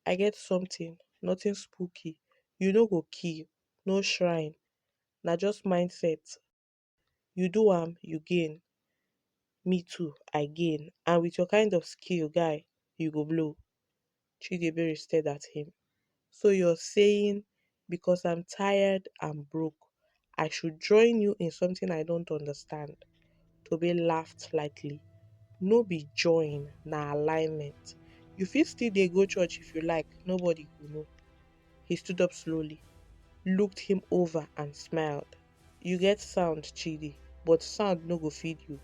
I get something, nothing spooky. You no go kill, no shrine, na just mindset. You do am, you gain. Me too, I gain. And with your kind of skill, guy, you go blow. Chidiebere stared at him. So you're saying because I'm tired and broke, I should join you in something I don't understand? Tobe laughed lightly. No be join, na alignment. You fit still dey go church if you like, nobody go know. He stood up slowly, looked him over and smiled. You get sound, Chidi, but sound no go feed you.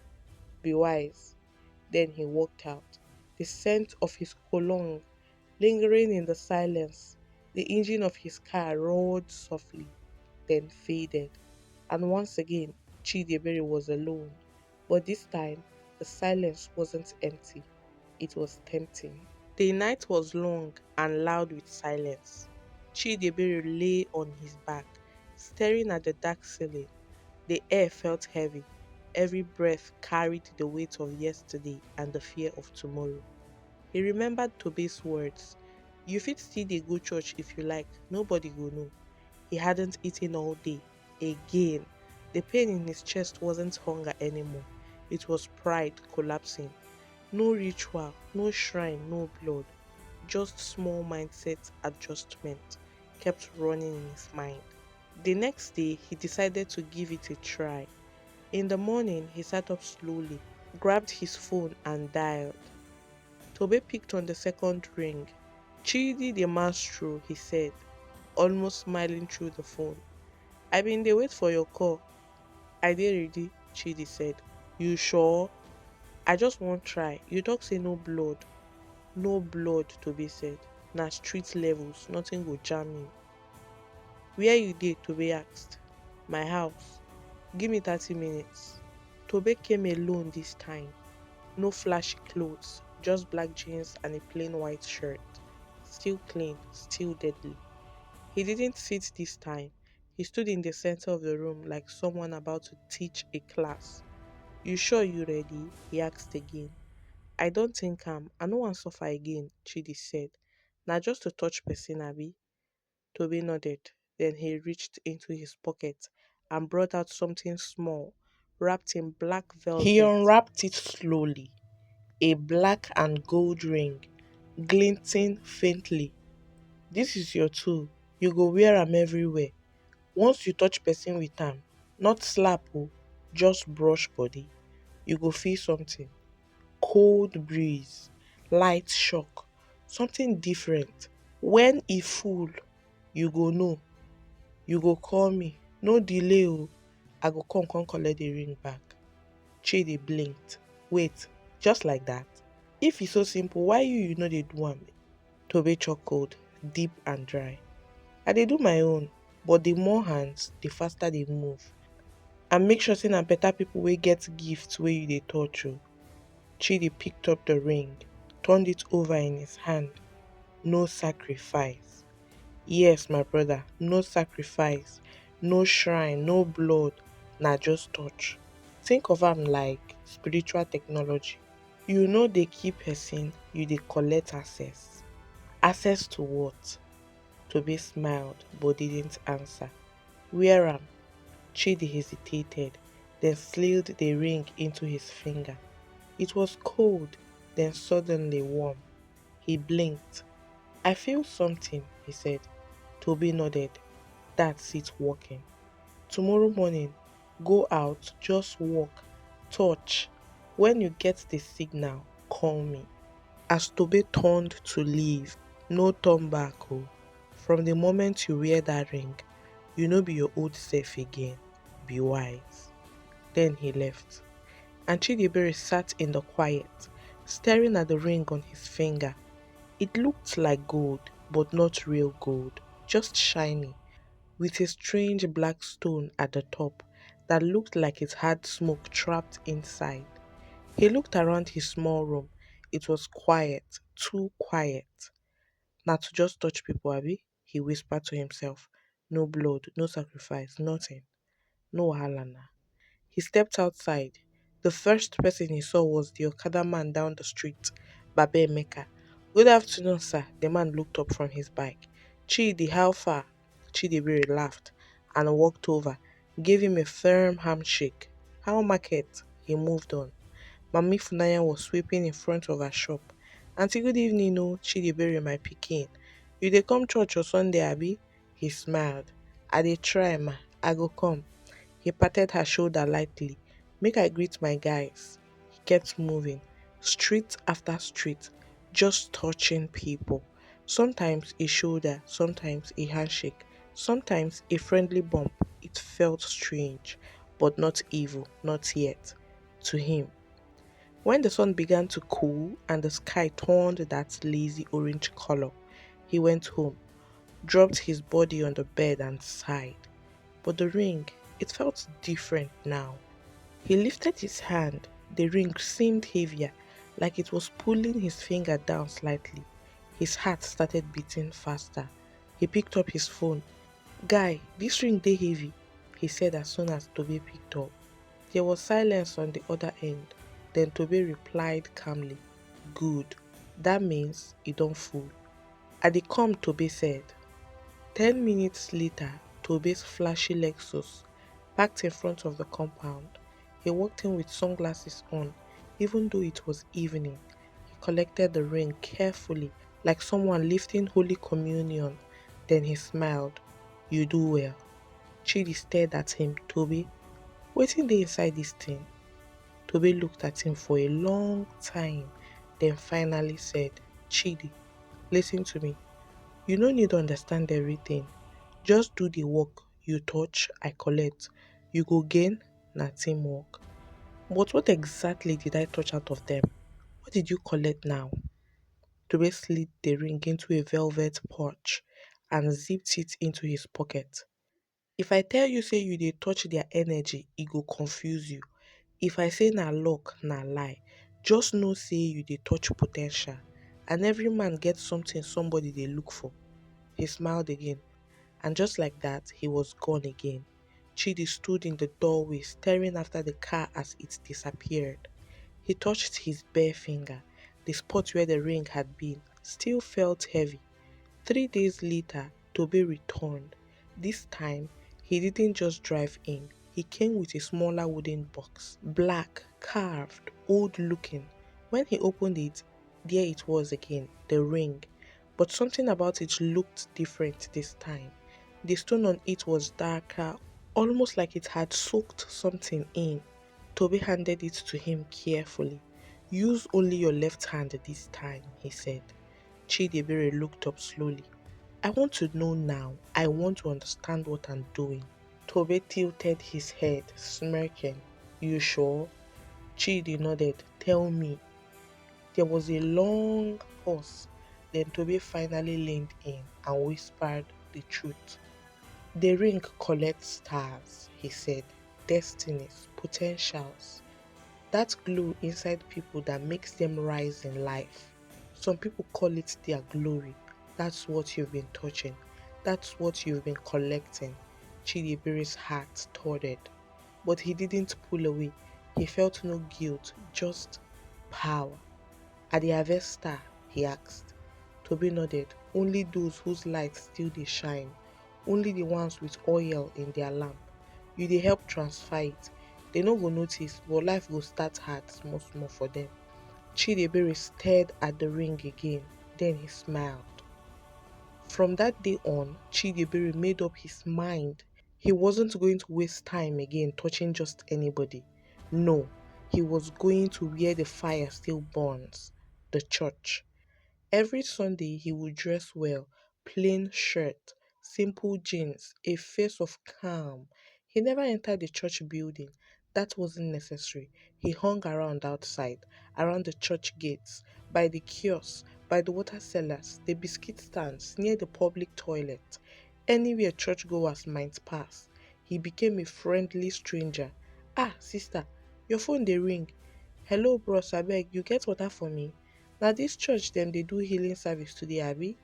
Be wise. Then he walked out, the scent of his cologne lingering in the silence. The engine of his car roared softly, then faded. And once again, Chidiebere was alone. But this time, the silence wasn't empty, it was tempting. The night was long and loud with silence. Chidiebere lay on his back, staring at the dark ceiling. The air felt heavy. Every breath carried the weight of yesterday and the fear of tomorrow. He remembered Tobe's words. You fit still dey go church if you like, nobody go know. He hadn't eaten all day. Again. The pain in his chest wasn't hunger anymore. It was pride collapsing. No ritual, no shrine, no blood. Just small mindset adjustment kept running in his mind. The next day, he decided to give it a try. In the morning, he sat up slowly, grabbed his phone and dialed. Tobe picked on the second ring. Chidi the maestro, he said, almost smiling through the phone. I been dey wait for your call. I dey ready, Chidi said. You sure? I just wan try. You talk say no blood. No blood, Tobe said. Na street levels, nothing go jam you. Where you dey? Tobe asked. My house. Give me 30 minutes. Tobe came alone this time. No flashy clothes, just black jeans and a plain white shirt. Still clean, still deadly. He didn't sit this time. He stood in the center of the room like someone about to teach a class. You sure you ready? He asked again. I don't think I no wan suffer again, Chidi said. Na just to touch person, abi? Toby nodded. Then he reached into his pocket and brought out something small, wrapped in black velvet. He unwrapped it slowly. A black and gold ring, glinting faintly. This is your tool. You go wear am everywhere. Once you touch person with am, not slap o, just brush body, you go feel something. Cold breeze, light shock, something different. When e full, you go know. You go call me. No delay o. I go come collect the ring back. Chidi blinked. Wait, just like that? If e so simple, why you no dey do am? Tobe chuckled, deep and dry. I dey do my own, but the more hands, the faster they move. And make sure say na better people wey get gifts wey you dey touch o. Chidi picked up the ring, turned it over in his hand. No sacrifice. Yes, my brother, no sacrifice, no shrine, no blood, na just touch. Think of am like spiritual technology. You know dey keep person, you dey collect access. Access to what? Toby smiled but didn't answer. Wear am. Chidi hesitated, then slid the ring into his finger. It was cold, then suddenly warm. He blinked. I feel something, he said. Toby nodded. That's it working. Tomorrow morning, go out, just walk, touch. When you get the signal, call me. As Tobe turned to leave, no turn back oh. From the moment you wear that ring, you no be your old self again. Be wise. Then he left. And Chidiebere sat in the quiet, staring at the ring on his finger. It looked like gold, but not real gold, just shiny, with a strange black stone at the top that looked like it had smoke trapped inside. He looked around his small room. It was quiet, too quiet. Not to just touch people, Abby, he whispered to himself. No blood, no sacrifice, nothing. No halana. He stepped outside. The first person he saw was the Okada man down the street, Babe Emeka, Good afternoon, sir. The man looked up from his bike. Chidi, how far? Chidibiri laughed and walked over, gave him a firm handshake. How market? He moved on. Mami Funaya was sweeping in front of her shop. Auntie, good evening, no, Chidibiri, my pikin. You dey come church on Sunday, abi? He smiled. I dey try, ma. I go come. He patted her shoulder lightly. Make I greet my guys. He kept moving, street after street, just touching people. Sometimes a shoulder, sometimes a handshake, sometimes a friendly bump. It felt strange, but not evil, not yet. To him. When the sun began to cool and the sky turned that lazy orange color, he went home, dropped his body on the bed and sighed. But the ring, it felt different now. He lifted his hand. The ring seemed heavier, like it was pulling his finger down slightly. His heart started beating faster. He picked up his phone. Guy, this ring dey heavy, he said as soon as Tobe picked up. There was silence on the other end. Then Tobe replied calmly, Good. That means he don't fool. I dey come, Tobe said. 10 minutes later, Tobe's flashy Lexus parked in front of the compound. He walked in with sunglasses on, even though it was evening. He collected the ring carefully, like someone lifting Holy Communion. Then he smiled. You do well. Chidi stared at him. Tobe, wetin dey inside this thing? Tobe looked at him for a long time, then finally said, Chidi, listen to me. You no need to understand everything. Just do the work. You touch, I collect. You go gain, na teamwork. But what exactly did I touch out of them? What did you collect now? Tobe slid the ring into a velvet pouch and zipped it into his pocket. If I tell you say you dey touch their energy, e go confuse you. If I say na luck, na lie. Just know say you dey touch potential. And every man gets something somebody dey look for. He smiled again. And just like that, he was gone again. Chidi stood in the doorway staring after the car as it disappeared. He touched his bare finger. The spot where the ring had been still felt heavy. 3 days later, Tobe returned. This time, he didn't just drive in. He came with a smaller wooden box. Black, carved, old looking. When he opened it, there it was again, the ring. But something about it looked different this time. The stone on it was darker, almost like it had soaked something in. Toby handed it to him carefully. Use only your left hand this time, he said. Chidiebere looked up slowly. I want to know now. I want to understand what I'm doing. Tobe tilted his head, smirking. You sure? Chidi nodded. Tell me. There was a long pause. Then Tobe finally leaned in and whispered the truth. The ring collects stars, he said. Destinies, potentials. That glow inside people that makes them rise in life. Some people call it their glory. That's what you've been touching. That's what you've been collecting. Chidibiri's heart tottered. But he didn't pull away. He felt no guilt, just power. Are the harvest star? He asked. Toby nodded. Only those whose light still they shine. Only the ones with oil in their lamp. You dey help transfer it. They no go notice, but life will start hard small small for them. Chidebere stared at the ring again. Then he smiled. From that day on, Chidebere made up his mind. He wasn't going to waste time again touching just anybody. No, he was going to where the fire still burns. The church. Every Sunday he would dress well, plain shirt, simple jeans, a face of calm. He never entered the church building. That wasn't necessary. He hung around outside, around the church gates, by the kiosks, by the water cellars, the biscuit stands, near the public toilet. Anywhere churchgoers might pass. He became a friendly stranger. Ah, sister, your phone dey ring. Hello bros, abeg, you get water for me? Na dis church dem dey do healing service today, abi?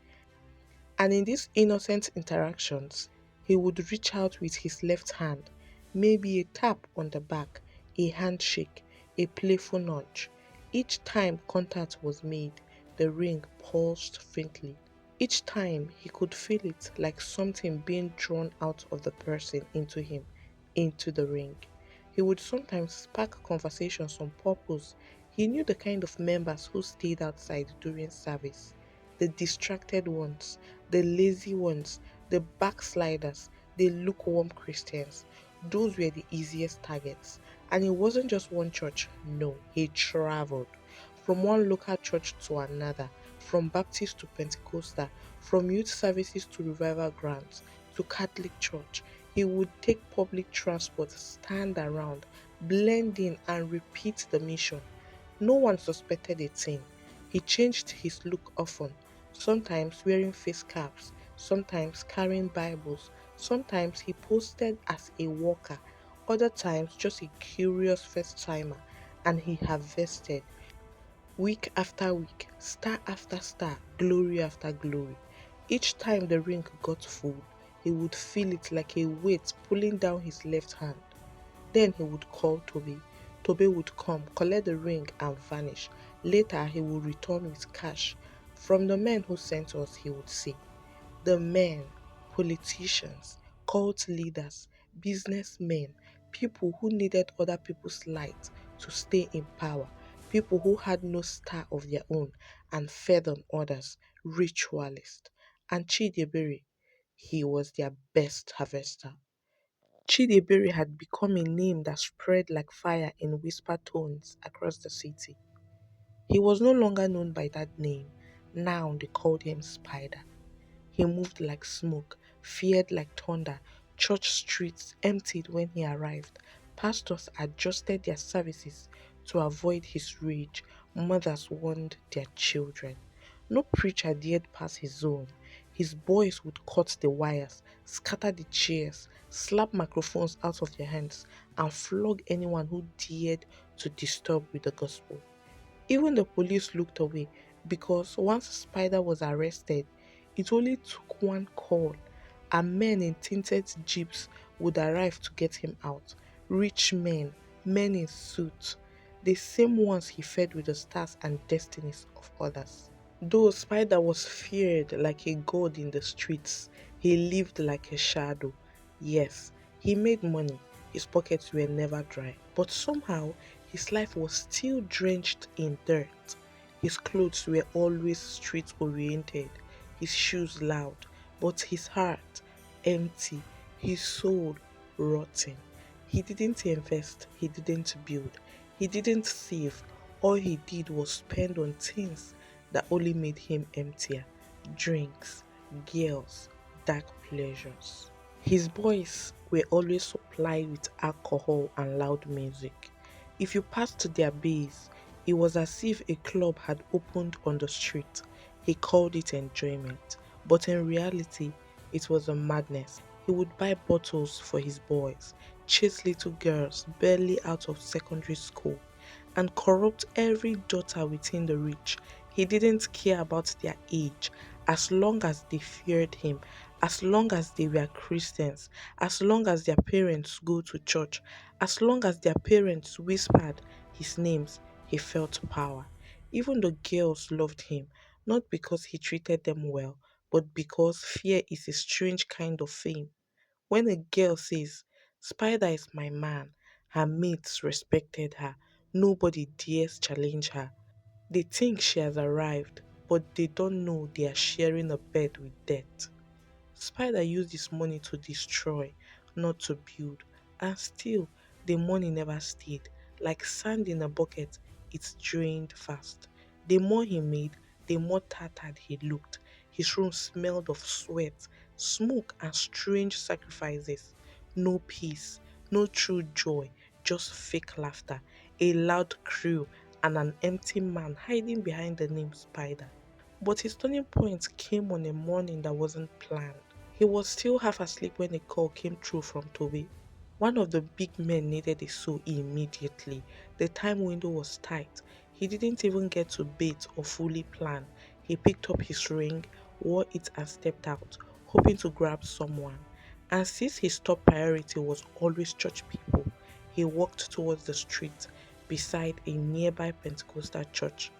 And in these innocent interactions, he would reach out with his left hand, maybe a tap on the back, a handshake, a playful nudge. Each time contact was made, The ring pulsed faintly. Each time he could feel it like something being drawn out of the person into him, into the ring. He would sometimes spark conversations on purpose. He knew the kind of members who stayed outside during service. The distracted ones, the lazy ones, the backsliders, the lukewarm Christians. Those were the easiest targets. And it wasn't just one church, no, he traveled from one local church to another, from Baptist to Pentecostal, from youth services to revival grounds to Catholic church. He would take public transport, stand around, blend in, and repeat the mission. No one suspected a thing. He changed his look often, sometimes wearing face caps, sometimes carrying Bibles, sometimes he posted as a walker, other times just a curious first timer, and he harvested. Week after week, star after star, glory after glory. Each time the ring got full, he would feel it like a weight pulling down his left hand. Then he would call Tobe. Tobe would come, collect the ring, and vanish. Later, he would return with cash. From the men who sent us, he would say, the men, politicians, cult leaders, businessmen, people who needed other people's light to stay in power, people who had no star of their own and fed on others, ritualists. And Chidiebere, he was their best harvester. Chidiebere had become a name that spread like fire in whisper tones across the city. He was no longer known by that name. Now they called him Spider. He moved like smoke, feared like thunder. Church streets emptied when he arrived. Pastors adjusted their services to avoid his rage. Mothers warned their children. No preacher dared pass his zone. His boys would cut the wires, scatter the chairs, slap microphones out of their hands, and flog anyone who dared to disturb with the gospel. Even the police looked away because once Spider was arrested, it only took one call, and men in tinted jeeps would arrive to get him out. Rich men, men in suits, the same ones he fed with the stars and destinies of others. Though Spider was feared like a god in the streets, he lived like a shadow. Yes, he made money, his pockets were never dry, but somehow his life was still drenched in dirt. His clothes were always street oriented, his shoes loud, but his heart empty, his soul rotten. He didn't invest, he didn't build, he didn't save. All he did was spend on things that only made him emptier: drinks, girls, dark pleasures. His boys were always supplied with alcohol and loud music. If you passed their base, it was as if a club had opened on the street. He called it enjoyment, but in reality, it was a madness. He would buy bottles for his boys, chase little girls barely out of secondary school, and corrupt every daughter within the reach. He didn't care about their age as long as they feared him, as long as they were Christians, as long as their parents go to church, as long as their parents whispered his names, he felt power. Even the girls loved him, not because he treated them well, but because fear is a strange kind of fame. When a girl says, Spider is my man, her mates respected her. Nobody dares challenge her. They think she has arrived, but they don't know they are sharing a bed with death. Spider used his money to destroy, not to build, and still the money never stayed. Like sand in a bucket, it drained fast. The more he made, the more tattered he looked. His room smelled of sweat, smoke, and strange sacrifices. No peace, no true joy, just fake laughter, a loud crew, and an empty man hiding behind the name Spider. But his turning point came on a morning that wasn't planned. He was still half asleep when a call came through from Tobe. One of the big men needed a sew immediately. The time window was tight. He didn't even get to bait or fully plan. He picked up his ring, wore it, and stepped out, hoping to grab someone. And since his top priority was always church people, he walked towards the street beside a nearby Pentecostal church.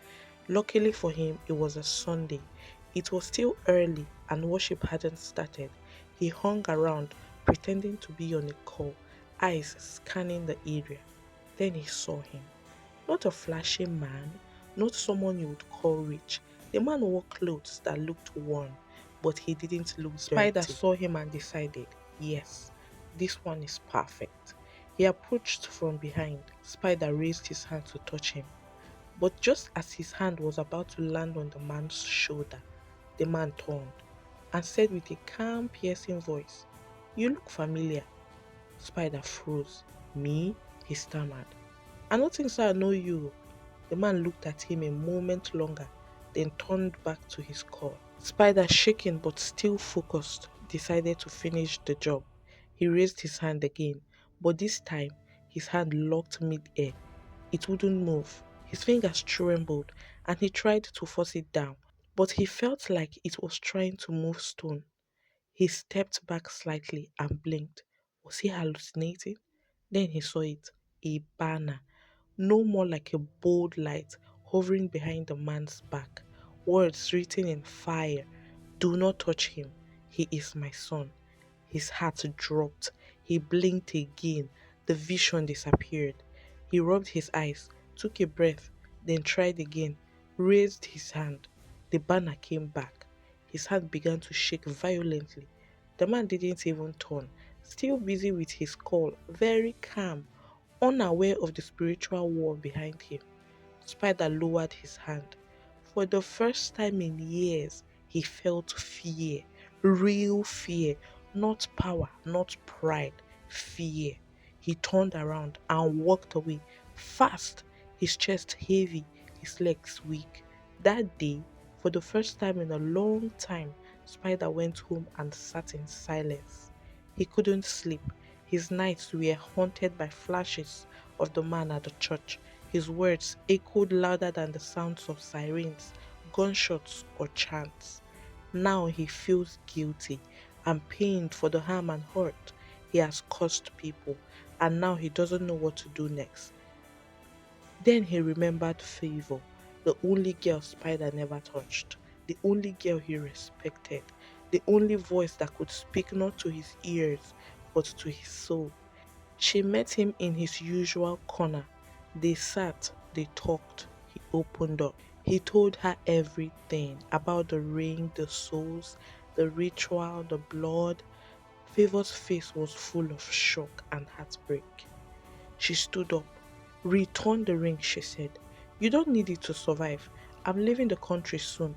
Luckily for him, it was a Sunday. It was still early and worship hadn't started. He hung around, pretending to be on a call, eyes scanning the area. Then he saw him. Not a flashy man, not someone you would call rich. The man wore clothes that looked worn, but he didn't look Spider dirty. Saw him and decided, yes, this one is perfect. He approached from behind. Spider raised his hand to touch him. But just as his hand was about to land on the man's shoulder, the man turned and said with a calm, piercing voice, "You look familiar." Spider froze. "Me?" he stammered. "I don't think so I know you." The man looked at him a moment longer, then turned back to his call. Spider, shaking but still focused, decided to finish the job. He raised his hand again, but this time his hand locked mid-air. It wouldn't move. His fingers trembled and he tried to force it down, but he felt like it was trying to move stone. He stepped back slightly and blinked. Was he hallucinating? Then he saw it, a banner, no more like a bold light hovering behind the man's back. Words written in fire. "Do not touch him. He is my son." His heart dropped. He blinked again. The vision disappeared. He rubbed his eyes, took a breath, then tried again, raised his hand. The banner came back. His hand began to shake violently. The man didn't even turn, still busy with his call, very calm, unaware of the spiritual war behind him. Spider lowered his hand. For the first time in years, he felt fear, real fear, not power, not pride, fear. He turned around and walked away, fast, his chest heavy, his legs weak. That day, for the first time in a long time, Spider went home and sat in silence. He couldn't sleep. His nights were haunted by flashes of the man at the church. His words echoed louder than the sounds of sirens, gunshots, or chants. Now he feels guilty and pained for the harm and hurt he has caused people, and now he doesn't know what to do next. Then he remembered Favor, the only girl Spider never touched, the only girl he respected, the only voice that could speak not to his ears but to his soul. She met him in his usual corner. They sat, they talked. He opened up. He told her everything about the ring, the souls, the ritual, the blood. Favor's face was full of shock and heartbreak. She stood up. "Return the ring," she said. "You don't need it to survive. I'm leaving the country soon.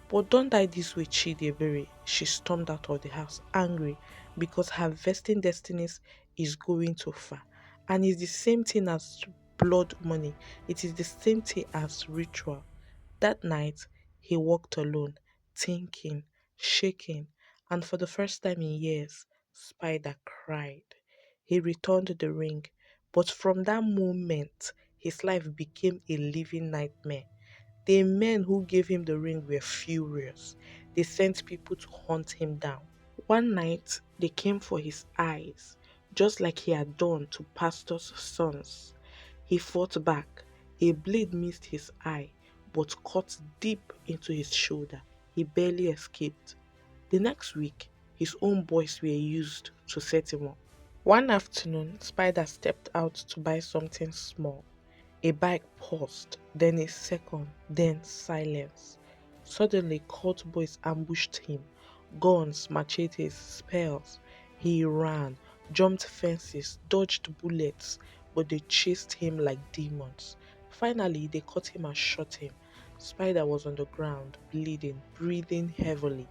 But don't die this way, Chidiebere." She stormed out of the house, angry because her vesting destinies is going too far. And it's the same thing as blood money. It is the same thing as ritual. That night, he walked alone, thinking, shaking, and for the first time in years, Spider cried. He returned the ring, but from that moment, his life became a living nightmare. The men who gave him the ring were furious. They sent people to hunt him down. One night, they came for his eyes, just like he had done to pastors' sons. He fought back. A blade missed his eye, but cut deep into his shoulder. He barely escaped. The next week, his own boys were used to set him up. One afternoon, Spider stepped out to buy something small. A bike paused, then a second, then silence. Suddenly, cult boys ambushed him. Guns, machetes, spells. He ran, jumped fences, dodged bullets, but they chased him like demons. Finally, they caught him and shot him. Spider was on the ground, bleeding, breathing heavily.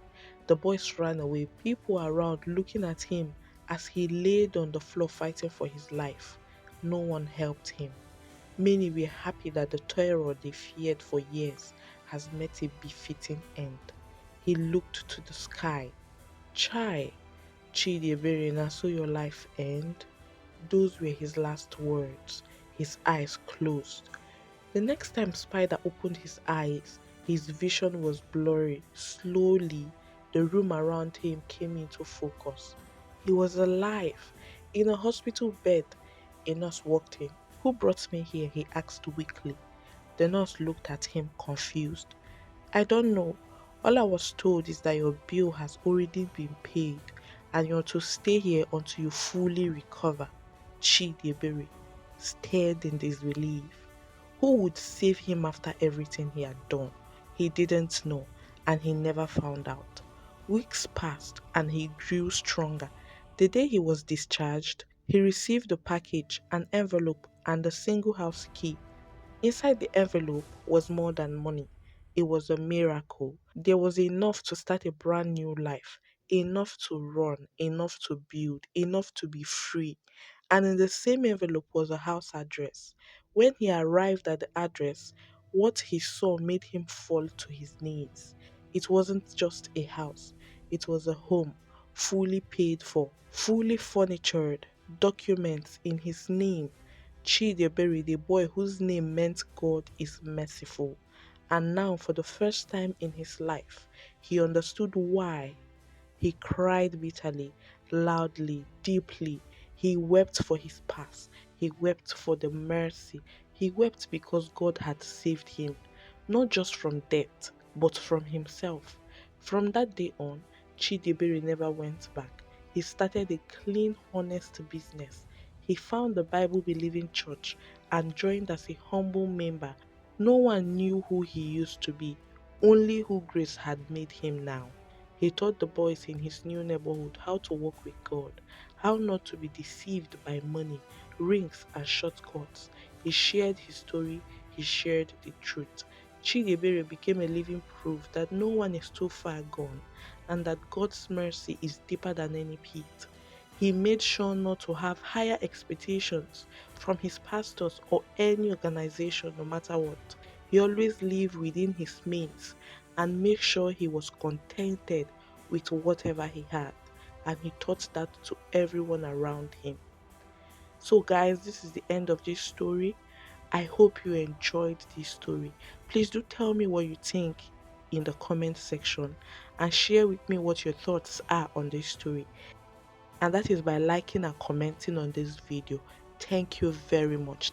The boys ran away, people around looking at him as he laid on the floor fighting for his life. No one helped him. Many were happy that the terror they feared for years has met a befitting end. He looked to the sky. "Chai, Chidiebere, na so your life end?" Those were his last words. His eyes closed. The next time Spider opened his eyes, his vision was blurry. Slowly, the room around him came into focus. He was alive, in a hospital bed. A nurse walked in. "Who brought me here?" he asked weakly. The nurse looked at him confused. I don't know. All I was told is that your bill has already been paid and you're to stay here until you fully recover. Chidiebere stared in disbelief. Who would save him after everything he had done? He didn't know, and he never found out. Weeks passed and he grew stronger. The day he was discharged, he received a package, an envelope, and a single house key. Inside the envelope was more than money. It was a miracle. There was enough to start a brand new life, enough to run, enough to build, enough to be free. And in the same envelope was a house address. When he arrived at the address, what he saw made him fall to his knees. It wasn't just a house, it was a home, fully paid for, fully furnitured, documents in his name. Chidiebere, the boy whose name meant God is merciful. And now, for the first time in his life, he understood why. He cried bitterly, loudly, deeply. He wept for his past. He wept for the mercy. He wept because God had saved him, not just from death, but from himself. From that day on, Chidiebere never went back. He started a clean, honest business. He found the Bible believing church and joined as a humble member. No one knew who he used to be, only who grace had made him now. He taught the boys in his new neighborhood how to walk with God, how not to be deceived by money, rings, and shortcuts. He shared his story, he shared the truth. Chidiebere became a living proof that no one is too far gone and that God's mercy is deeper than any pit. He made sure not to have higher expectations from his pastors or any organization, no matter what. He always lived within his means and made sure he was contented with whatever he had. And he taught that to everyone around him. So, guys, this is the end of this story. I hope you enjoyed this story. Please do tell me what you think in the comment section and share with me what your thoughts are on this story. And that is by liking and commenting on this video. Thank you very much.